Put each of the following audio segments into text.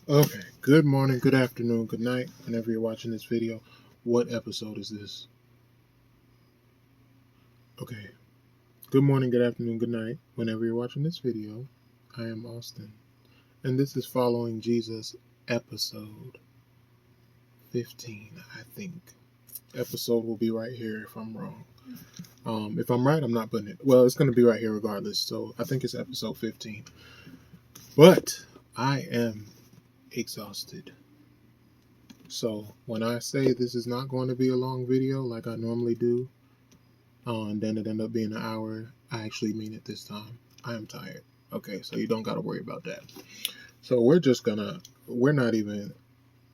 Okay, good morning, good afternoon, good night, whenever you're watching this video. What episode is this? Okay, good morning, good afternoon, good night, whenever you're watching this video. I am Austin, and this is following Jesus episode 15, I think. Episode will be right here if I'm wrong. If I'm right, I'm not putting it. Well, it's going to be right here regardless, so I think it's episode 15. But I am exhausted. So when I say this is not going to be a long video like I normally do, and then it ended up being an hour, I actually mean it this time. I am tired. Okay, so you don't got to worry about that. So we're not even,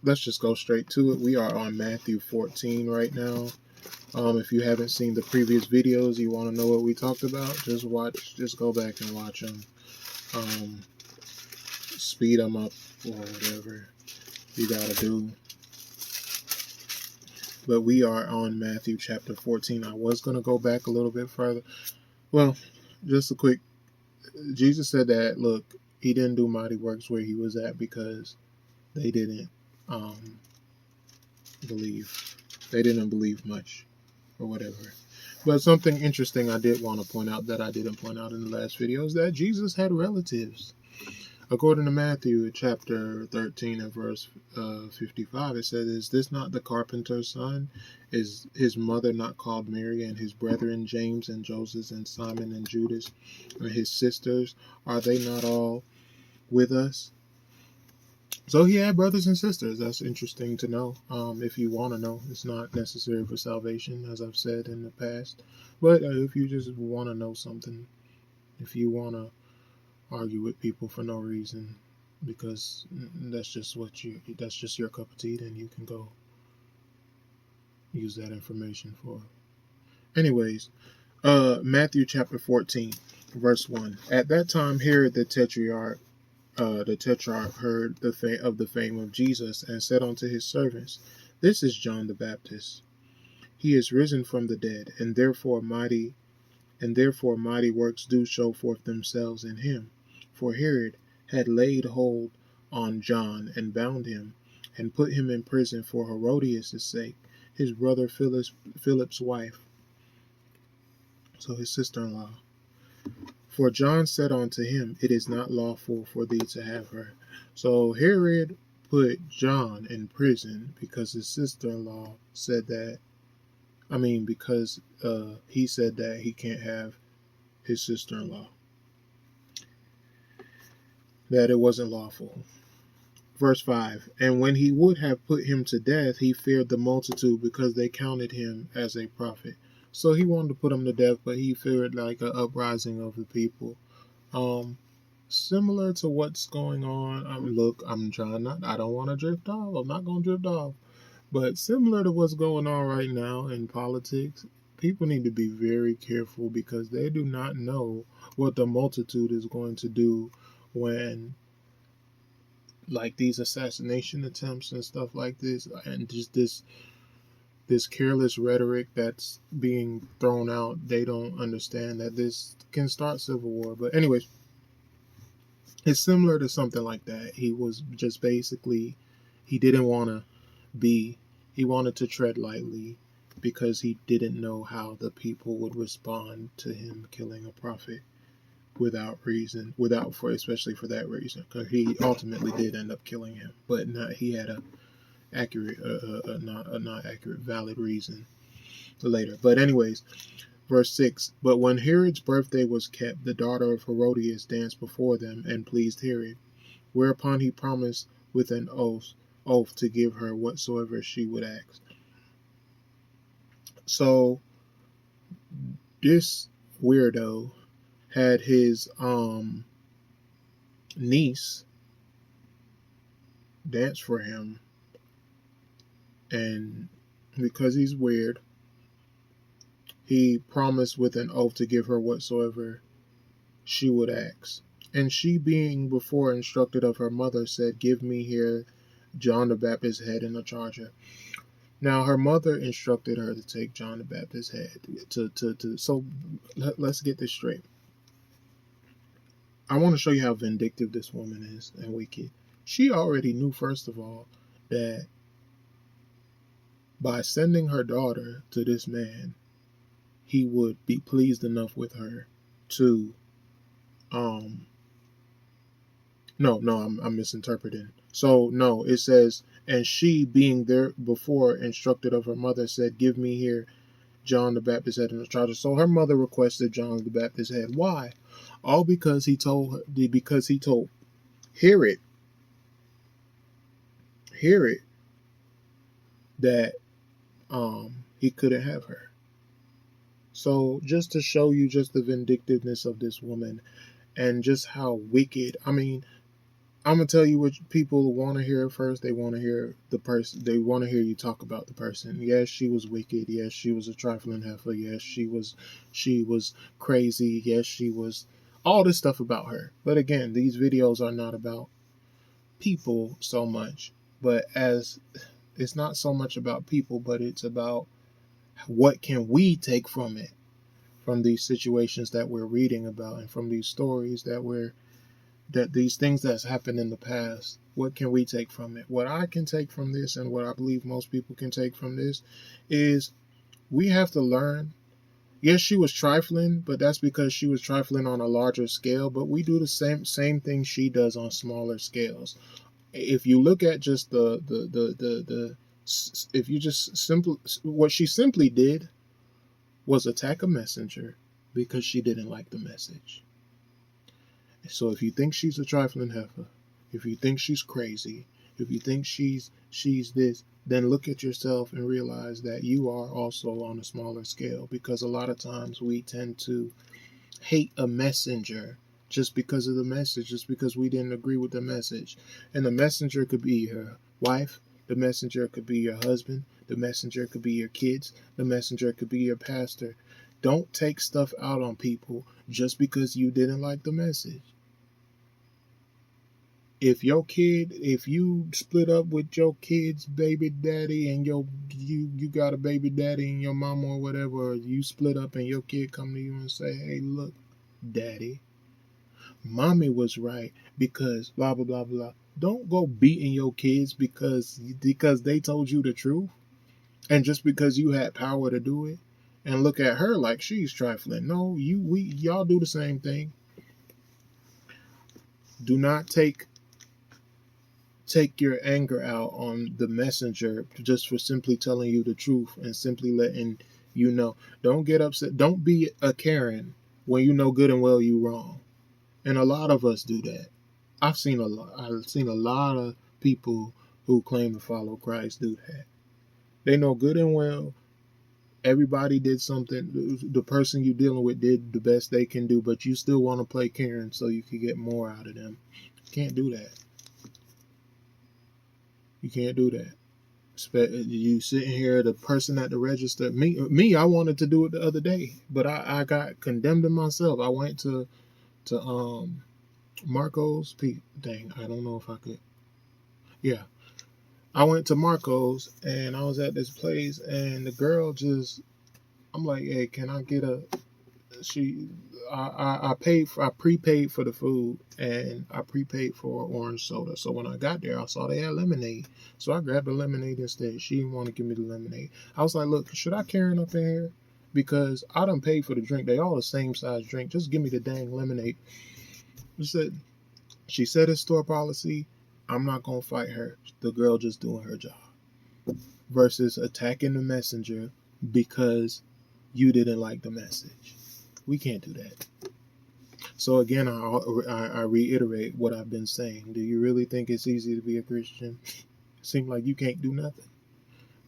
let's just go straight to it. We are on Matthew 14 right now. If you haven't seen the previous videos, you want to know what we talked about, just go back and watch them. Speed them up or whatever you got to do. But we are on Matthew chapter 14. I was going to go back a little bit further. Well, just a quick, Jesus said that, look, he didn't do mighty works where he was at because they didn't believe. They didn't believe much or whatever. But something interesting I did want to point out that I didn't point out in the last video is that Jesus had relatives. According to Matthew chapter 13 and verse 55, it says, "Is this not the carpenter's son? Is his mother not called Mary, and his brethren James and Joseph and Simon and Judas, and his sisters? Are they not all with us?" So he had brothers and sisters. That's interesting to know. If you want to know, it's not necessary for salvation, as I've said in the past. But if you just want to know something, if you want to argue with people for no reason because that's just your cup of tea, then you can go use that information for. Anyways, Matthew chapter 14, verse 1. At that time Herod the Tetrarch heard of the fame of Jesus, and said unto his servants, "This is John the Baptist. He is risen from the dead, and therefore mighty works do show forth themselves in him. For Herod had laid hold on John, and bound him, and put him in prison for Herodias' sake, his brother Philip's wife," so his sister-in-law. "For John said unto him, It is not lawful for thee to have her." So Herod put John in prison because his sister-in-law said that, because he said that he can't have his sister-in-law, that it wasn't lawful. Verse 5, "And when he would have put him to death, he feared the multitude, because they counted him as a prophet." So he wanted to put him to death, but he feared like an uprising of the people. Similar to what's going on. I don't want to drift off. I'm not going to drift off. But similar to what's going on right now in politics, people need to be very careful because they do not know what the multitude is going to do when, like, these assassination attempts and stuff like this, and just this careless rhetoric that's being thrown out. They don't understand that this can start civil war. But anyways, it's similar to something like that. He was just basically, he didn't want to be, he wanted to tread lightly because he didn't know how the people would respond to him killing a prophet without reason, especially for that reason, because he ultimately did end up killing him, but he had a not accurate, valid reason later. But anyways, verse 6, "But when Herod's birthday was kept, the daughter of Herodias danced before them, and pleased Herod. Whereupon he promised with an oath to give her whatsoever she would ask." So this weirdo had his niece dance for him, and because he's weird, he promised with an oath to give her whatsoever she would ask. And she, being before instructed of her mother, said, "Give me here John the Baptist's head in a charger." Now her mother instructed her to take John the Baptist's head. So let's get this straight. I want to show you how vindictive this woman is and wicked. She already knew, first of all, that by sending her daughter to this man, he would be pleased enough with her to I'm misinterpreting. So no, it says, and she, being there before instructed of her mother, said, give me here John the Baptist's head in the charger. So her mother requested John the Baptist's head. Why? All because he told Herod that he couldn't have her. So just to show you just the vindictiveness of this woman and just how wicked. I mean, I'm gonna tell you what people want to hear first. They want to hear the person. They want to hear you talk about the person. Yes, she was wicked. Yes, she was a trifling heifer. Yes, she was crazy. Yes, she was all this stuff about her. But again, these videos are not about people so much, but as it's not so much about people, but it's about what can we take from it, from these situations that we're reading about, and from these stories that these things that's happened in the past. What can we take from it? What I can take from this, and what I believe most people can take from this, is we have to learn. Yes, she was trifling, but that's because she was trifling on a larger scale. But we do the same thing she does on smaller scales. If you look at just if you just simply, what she simply did was attack a messenger because she didn't like the message. So if you think she's a trifling heifer, if you think she's crazy, if you think she's this, then look at yourself and realize that you are also on a smaller scale, because a lot of times we tend to hate a messenger just because of the message, just because we didn't agree with the message. And the messenger could be your wife, the messenger could be your husband, the messenger could be your kids, the messenger could be your pastor. Don't take stuff out on people just because you didn't like the message. If you split up with your kid's baby daddy, and you got a baby daddy and your mama or whatever, or you split up and your kid come to you and say, hey, look, daddy, mommy was right because blah, blah, blah, blah. Don't go beating your kids because they told you the truth, and just because you had power to do it, and look at her like she's trifling. No, y'all do the same thing. Do not take your anger out on the messenger just for simply telling you the truth and simply letting you know. Don't get upset. Don't be a Karen when you know good and well you wrong. And a lot of us do that. I've seen a lot of people who claim to follow Christ do that. They know good and well everybody did something. The person you're dealing with did the best they can do, but you still want to play Karen so you can get more out of them. You can't do that. You can't do that. You sitting here, the person at the register. Me, I wanted to do it the other day, but I got condemned in myself. I went to Marco's. Dang, I don't know if I could. Yeah, I went to Marco's and I was at this place, and the girl just, I'm like, hey, can I get a? I prepaid for the food, and I prepaid for an orange soda. So when I got there, I saw they had lemonade. So I grabbed the lemonade instead. She didn't want to give me the lemonade. I was like, look, should I carry it up in here? Because I done paid for the drink. They all the same size drink. Just give me the dang lemonade. She said it's store policy. I'm not going to fight her. The girl just doing her job. Versus attacking the messenger because you didn't like the message. We can't do that. So again, I reiterate what I've been saying. Do you really think it's easy to be a Christian? It seems like you can't do nothing.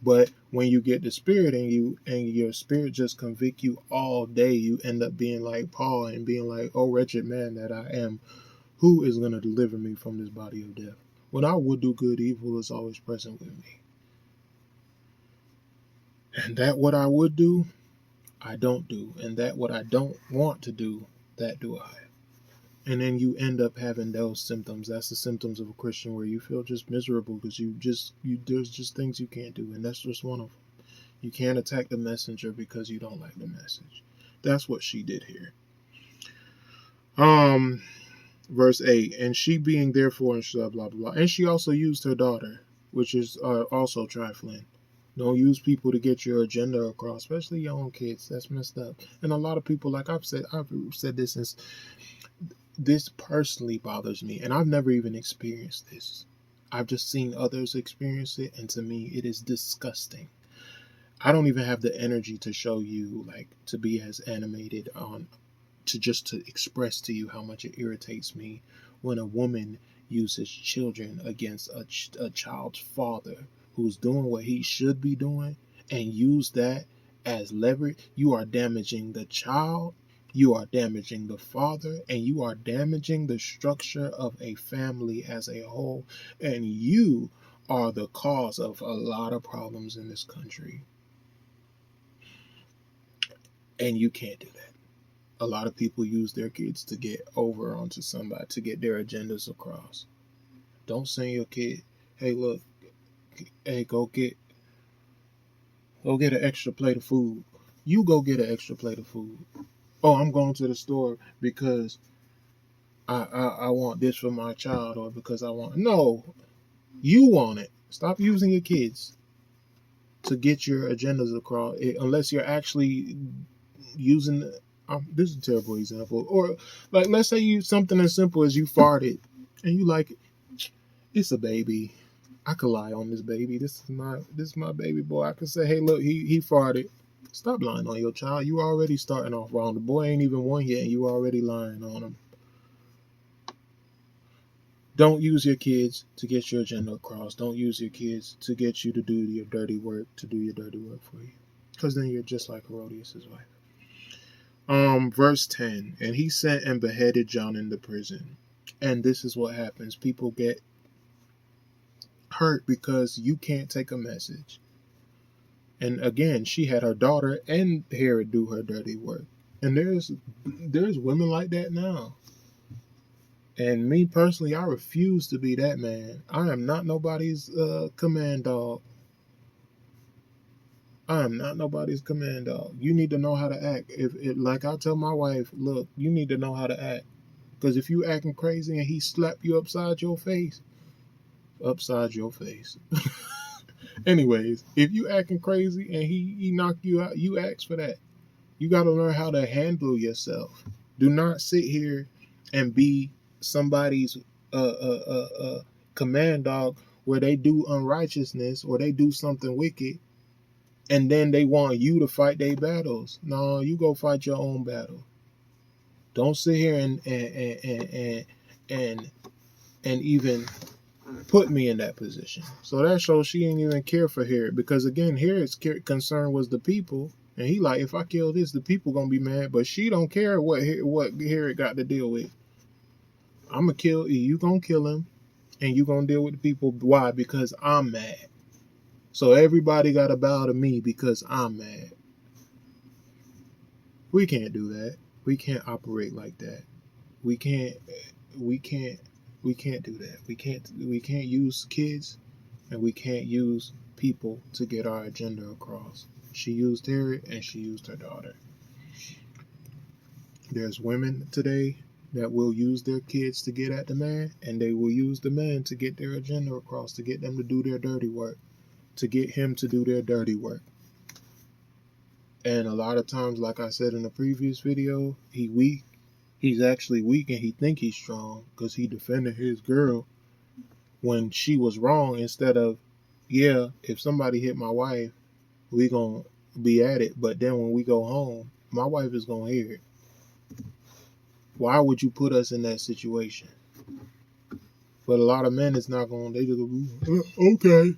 But when you get the Spirit in you, and your spirit just convict you all day, you end up being like Paul and being like, oh, wretched man that I am, who is going to deliver me from this body of death? When I would do good, evil is always present with me. And that what I would do, I don't do, and that what I don't want to do, that do I. And then you end up having those symptoms. That's the symptoms of a Christian, where you feel just miserable because there's just things you can't do, and that's just one of them. You can't attack the messenger because you don't like the message. That's what she did here. Verse 8, and she being therefore, and blah, blah, blah. And she also used her daughter, which is also trifling. Don't use people to get your agenda across, especially your own kids. That's messed up. And a lot of people, like I've said this since this personally bothers me. And I've never even experienced this. I've just seen others experience it. And to me, it is disgusting. I don't even have the energy to show you, like, to be as animated on, to just to express to you how much it irritates me when a woman uses children against a child's father who's doing what he should be doing, and use that as leverage. You are damaging the child, you are damaging the father, and you are damaging the structure of a family as a whole, and you are the cause of a lot of problems in this country. And you can't do that. A lot of people use their kids to get over onto somebody, to get their agendas across. Don't send your kid, hey, look, hey, go get an extra plate of food. You go get an extra plate of food. Oh, I'm going to the store because I want this for my child, or because I want. No, you want it. Stop using your kids to get your agendas across, unless you're actually using. This is a terrible example. Or, like, let's say you something as simple as you farted, and you like, it's a baby. I could lie on this baby. This is my baby boy. I could say, hey, look, he farted. Stop lying on your child. You already starting off wrong. The boy ain't even one yet, and you already lying on him. Don't use your kids to get your agenda across. Don't use your kids to get you to do your dirty work, for you. Because then you're just like Herodias' wife. Verse 10, and he sent and beheaded John in the prison. And this is what happens. People get hurt because you can't take a message. And again, she had her daughter and Herod do her dirty work. And there's women like that now. And me personally, I refuse to be that man. I am not nobody's command dog. I am not nobody's command dog. You need to know how to act. If like I tell my wife, look, you need to know how to act. Because if you acting crazy and he slap you upside your face. Anyways, if you acting crazy and he knock you out, you ask for that. You got to learn how to handle yourself. Do not sit here and be somebody's command dog where they do unrighteousness or they do something wicked, and then they want you to fight their battles. No, you go fight your own battle. Don't sit here and even put me in that position. So that shows she ain't even care for Herod, because again, Herod's concern was the people, and he like, if I kill this, the people gonna be mad. But she don't care what Herod got to deal with. I'm gonna kill you, gonna kill him, and you gonna deal with the people. Why? Because I'm mad. So everybody got to bow to me because I'm mad. We can't do that. We can't operate like that. We can't do that. We can't use kids, and we can't use people to get our agenda across. She used Herod and she used her daughter. There's women today that will use their kids to get at the man, and they will use the man to get their agenda across, to get them to do their dirty work, to get him to do their dirty work. And a lot of times, like I said in the previous video, he's actually weak, and he think he's strong because he defended his girl when she was wrong, instead of, yeah, if somebody hit my wife, we gonna be at it, but then when we go home, my wife is gonna hear it. Why would you put us in that situation? But a lot of men, it's not going. They just go, okay.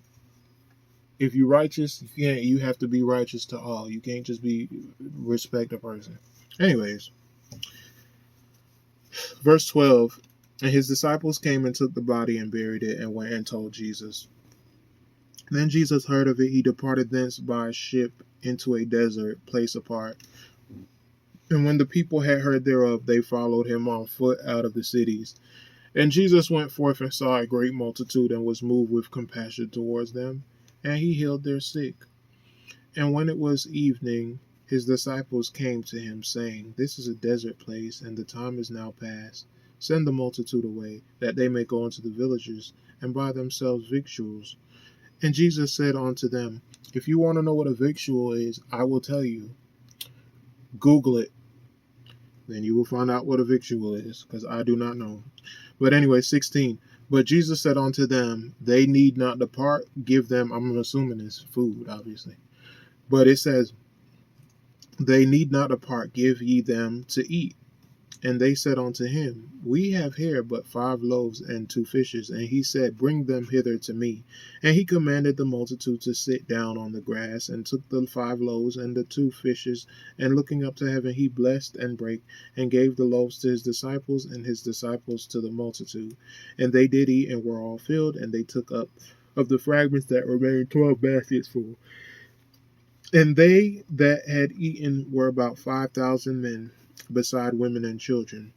If you're righteous, you have to be righteous to all. You can't just be respect a person. Anyways, verse 12, and his disciples came and took the body and buried it, and went and told Jesus. Then Jesus heard of it. He departed thence by ship into a desert place apart. And when the people had heard thereof, they followed him on foot out of the cities. And Jesus went forth and saw a great multitude, and was moved with compassion towards them, and he healed their sick. And when it was evening, his disciples came to him, saying, This is a desert place, and the time is now past. Send the multitude away, that they may go into the villages and buy themselves victuals. And Jesus said unto them, If you want to know what a victual is, I will tell you. Google it. Then you will find out what a victual is, because I do not know. But anyway, 16. But Jesus said unto them, They need not depart. Give them, I'm assuming it's food, obviously. But it says, They need not depart. Give ye them to eat. And they said unto him, We have here but 5 loaves and 2 fishes. And he said, Bring them hither to me. And he commanded the multitude to sit down on the grass, and took the 5 loaves and the 2 fishes, and looking up to heaven, he blessed and brake, and gave the loaves to his disciples, and his disciples to the multitude. And they did eat, and were all filled, and they took up of the fragments that remained 12 baskets full. And they that had eaten were about 5,000 men, beside women and children.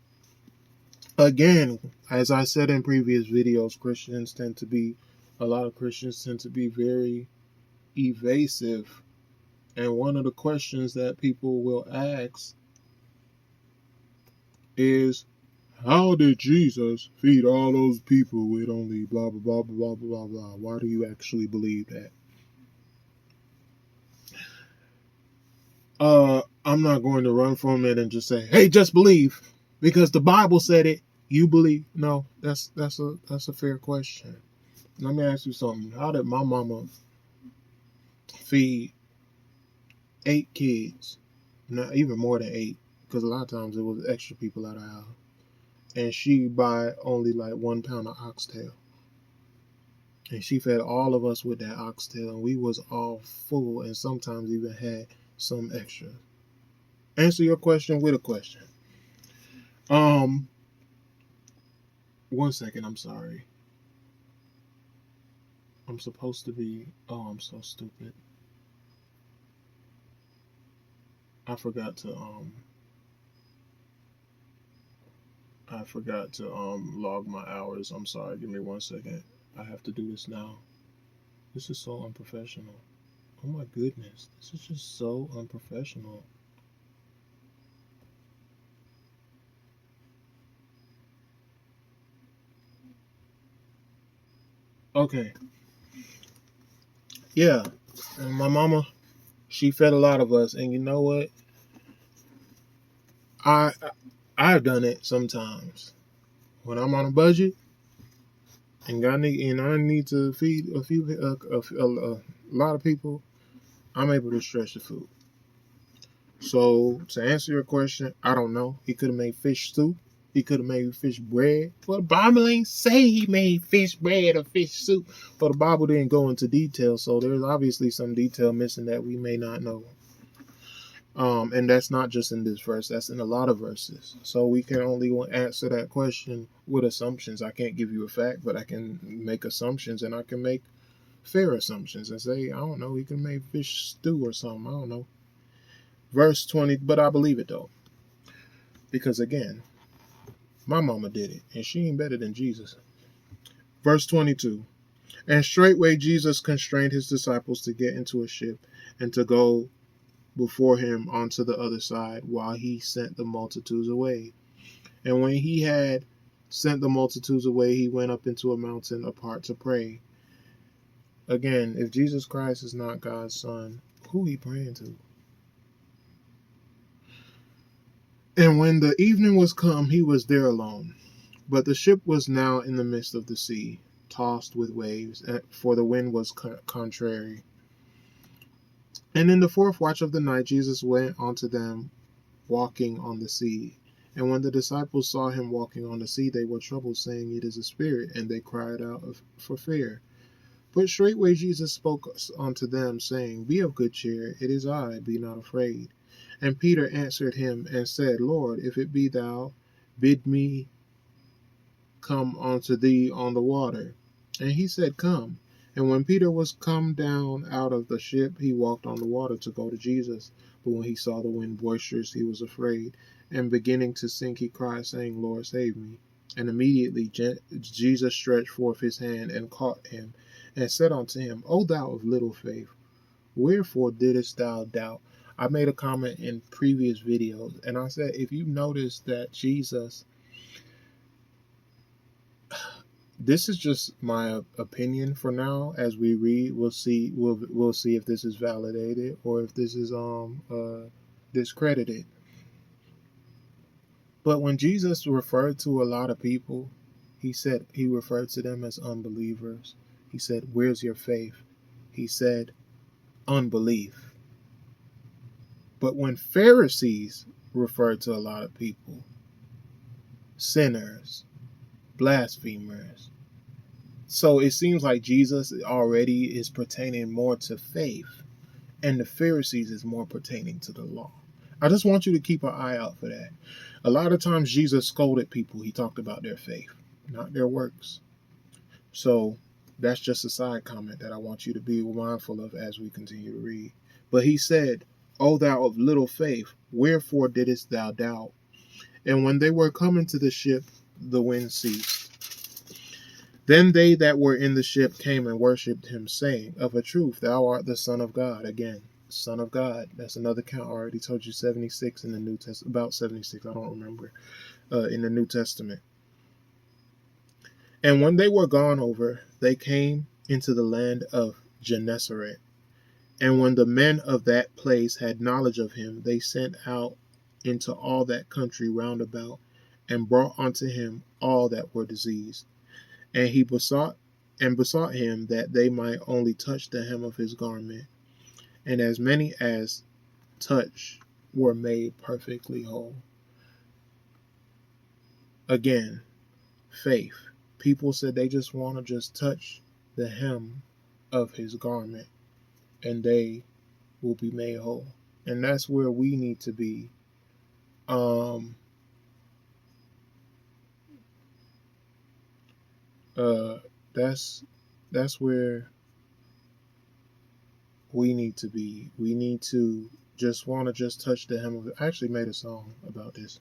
Again, as I said in previous videos, a lot of Christians tend to be very evasive. And one of the questions that people will ask is, how did Jesus feed all those people with only blah, blah, blah, blah, blah, blah, blah? Why do you actually believe that? I'm not going to run from it and just say, hey, just believe, because the Bible said it, you believe. No, that's a fair question. Let me ask you something. How did my mama feed 8 kids? Not even more than 8, because a lot of times it was extra people at our house. And she buy only like 1 pound of oxtail. And she fed all of us with that oxtail, and we was all full, and sometimes even had some extra. Answer your question with a question. 1 second, I'm sorry. I'm supposed to be, I'm so stupid. I forgot to log my hours. I'm sorry, give me 1 second. I have to do this now. This is so unprofessional. Oh my goodness, this is just so unprofessional. Okay. Yeah. And my mama, she fed a lot of us, and you know what? I've done it sometimes. When I'm on a budget and I need to feed a lot of people, I'm able to stretch the food. So to answer your question, I don't know. He could have made fish soup. He could have made fish bread. Well, the Bible ain't say he made fish bread or fish soup. But the Bible didn't go into detail, so there's obviously some detail missing that we may not know. And that's not just in this verse. That's in a lot of verses. So we can only answer that question with assumptions. I can't give you a fact, but I can make assumptions, and I can make fair assumptions and say, I don't know, he could have made fish stew or something. I don't know. Verse 20, but I believe it though. Because again, my mama did it, and she ain't better than Jesus. Verse 22. And straightway Jesus constrained his disciples to get into a ship and to go before him onto the other side, while he sent the multitudes away. And when he had sent the multitudes away, he went up into a mountain apart to pray. Again, if Jesus Christ is not God's son, who he praying to? And when the evening was come, he was there alone. But the ship was now in the midst of the sea, tossed with waves, for the wind was contrary. And in the 4th watch of the night, Jesus went unto them, walking on the sea. And when the disciples saw him walking on the sea, they were troubled, saying, It is a spirit, and they cried out for fear. But straightway Jesus spoke unto them, saying, Be of good cheer, it is I, be not afraid. And Peter answered him and said, Lord, if it be thou, bid me come unto thee on the water. And he said, Come. And when Peter was come down out of the ship, he walked on the water to go to Jesus. But when he saw the wind boisterous, he was afraid. And beginning to sink, he cried, saying, Lord, save me. And immediately Jesus stretched forth his hand and caught him, and said unto him, O thou of little faith, wherefore didst thou doubt? I made a comment in previous videos, and I said, if you notice that Jesus This is just my opinion for now. As we read, we'll see. We'll see if this is validated or if this is discredited. But when Jesus referred to a lot of people, he referred to them as unbelievers. He said, "Where's your faith?" He said, "Unbelief." But when Pharisees referred to a lot of people, sinners, blasphemers. So it seems like Jesus already is pertaining more to faith, and the Pharisees is more pertaining to the law. I just want you to keep an eye out for that. A lot of times Jesus scolded people. He talked about their faith, not their works. So that's just a side comment that I want you to be mindful of as we continue to read. But he said, "O thou of little faith, wherefore didst thou doubt?" And when they were coming to the ship, the wind ceased. Then they that were in the ship came and worshipped him, saying, "Of a truth, thou art the Son of God." Again, Son of God. That's another count. I already told you 76 in the New Testament. About 76, I don't remember, in the New Testament. And when they were gone over, they came into the land of Gennesaret. And when the men of that place had knowledge of him, they sent out into all that country round about, and brought unto him all that were diseased. And he besought him that they might only touch the hem of his garment. And as many as touched were made perfectly whole. Again, faith. People said they just want to just touch the hem of his garment, and they will be made whole. And that's where we need to be. That's where we need to be. We need to just want to just touch the hem of it. I actually made a song about this.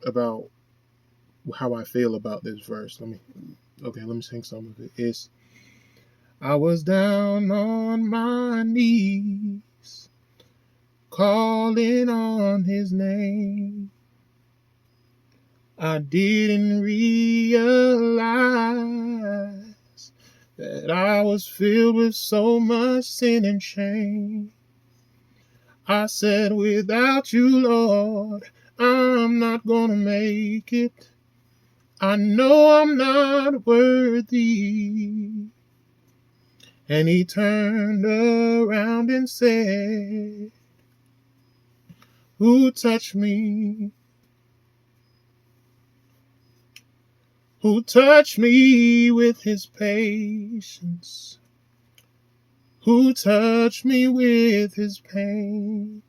About how I feel about this verse. Let me sing some of it. It's, "I was down on my knees, calling on his name. I didn't realize that I was filled with so much sin and shame. I said, without you, Lord, I'm not gonna make it. I know I'm not worthy." And he turned around and said, "Who touched me? Who touched me with his patience? Who touched me with his pain?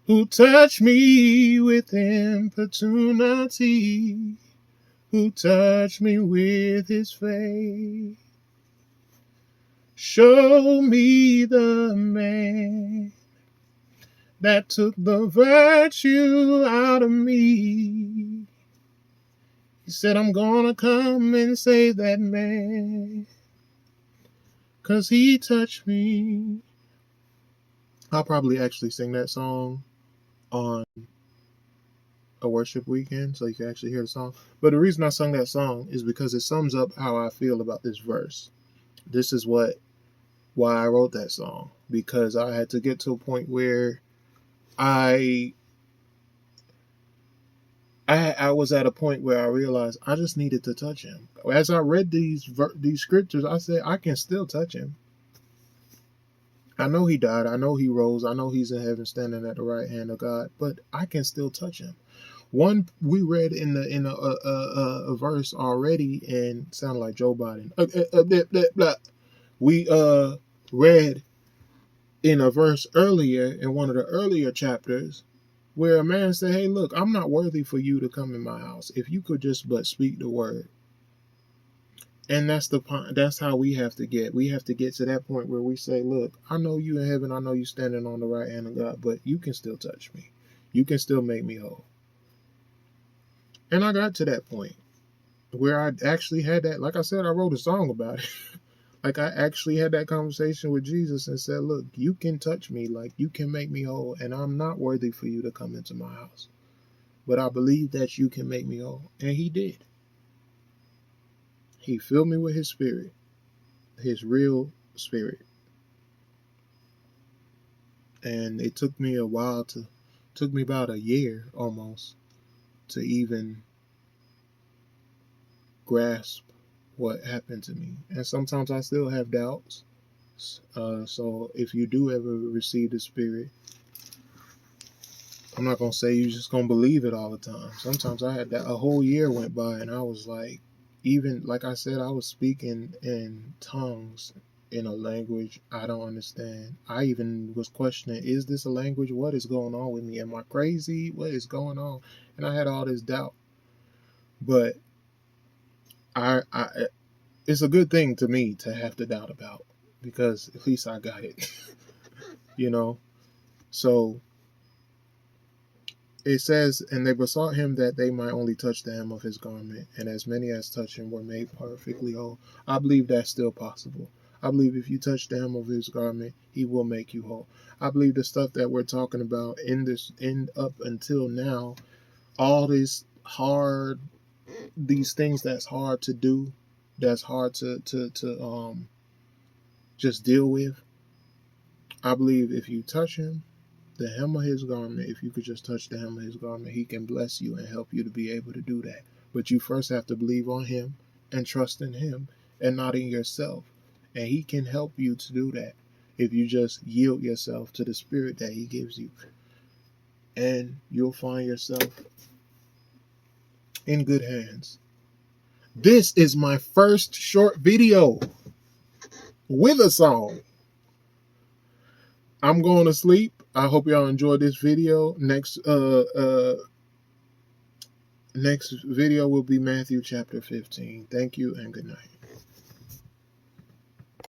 Who touched me with importunity? Who touched me with his faith? Show me the man that took the virtue out of me." He said, "I'm gonna come and save that man, 'cause he touched me." I'll probably actually sing that song on a worship weekend so you can actually hear the song. But the reason I sung that song is because it sums up how I feel about this verse. This is why I wrote that song, because I had to get to a point where I was at a point where I realized I just needed to touch him. As I read these scriptures, I said, I can still touch him. I know he died. I know he rose. I know he's in heaven standing at the right hand of God, but I can still touch him. One we read in a verse already, and sounded like Joe Biden. We read in a verse earlier in one of the earlier chapters where a man said, "Hey, look, I'm not worthy for you to come in my house. If you could just but speak the word." And that's how we have to get. We have to get to that point where we say, "Look, I know you in heaven. I know you standing on the right hand of God, but you can still touch me. You can still make me whole." And I got to that point where I actually had that. Like I said, I wrote a song about it. Like I actually had that conversation with Jesus and said, "Look, you can touch me. Like you can make me whole, and I'm not worthy for you to come into my house." but I believe that you can make me whole. And he did. He filled me with his spirit, his real spirit. And it took me a while took me about a year almost to even grasp what happened to me. And sometimes I still have doubts. So if you do ever receive the spirit, I'm not going to say you're just going to believe it all the time. Sometimes I had that. A whole year went by and I was like, even like I said, I was speaking in tongues in a language I don't understand. I even was questioning, is this a language? What is going on with me? Am I crazy? What is going on? And I had all this doubt. But it's a good thing to me to have to doubt about, because at least I got it. You know? So it says, and they besought him that they might only touch the hem of his garment, and as many as touched him were made perfectly whole. I believe that's still possible. I believe if you touch the hem of his garment, he will make you whole. I believe the stuff that we're talking about up until now, all these things that's hard to do, that's hard to just deal with. I believe if you touch him, the hem of his garment, if you could just touch the hem of his garment, he can bless you and help you to be able to do that. But you first have to believe on him and trust in him and not in yourself. And he can help you to do that if you just yield yourself to the spirit that he gives you. And you'll find yourself in good hands. This is my first short video with a song. I'm going to sleep. I hope y'all enjoyed this video. Next video will be Matthew chapter 15. Thank you and good night.